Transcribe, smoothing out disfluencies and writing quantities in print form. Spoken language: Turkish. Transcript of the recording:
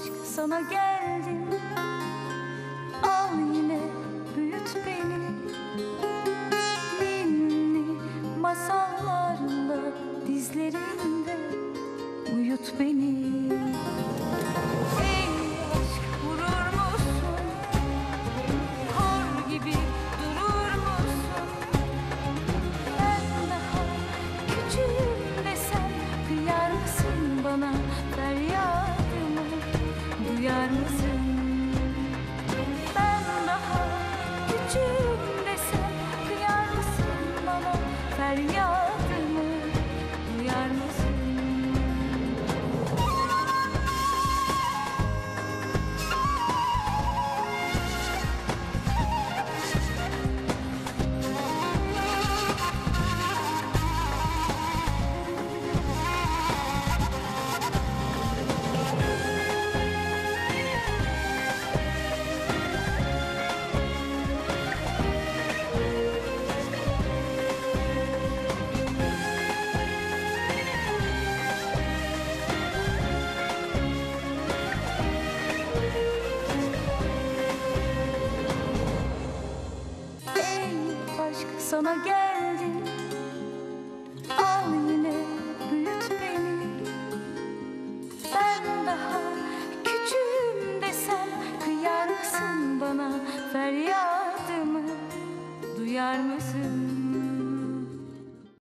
aşk sana geldim. Al yine büyüt beni, ninni masallarla dizlerinde uyut beni. Ey aşk, vurur musun? Kor gibi durur musun? Ben daha küçüğüm desem kıyar mısın bana? Feryadımı duyar mısın? Ben daha küçüğüm desem kıyar mısın bana? Feryadımı duyar mısın? Sana geldim, al yine büyüt beni. Ben daha küçüğüm desem kıyar mısın bana? Feryadımı duyar mısın?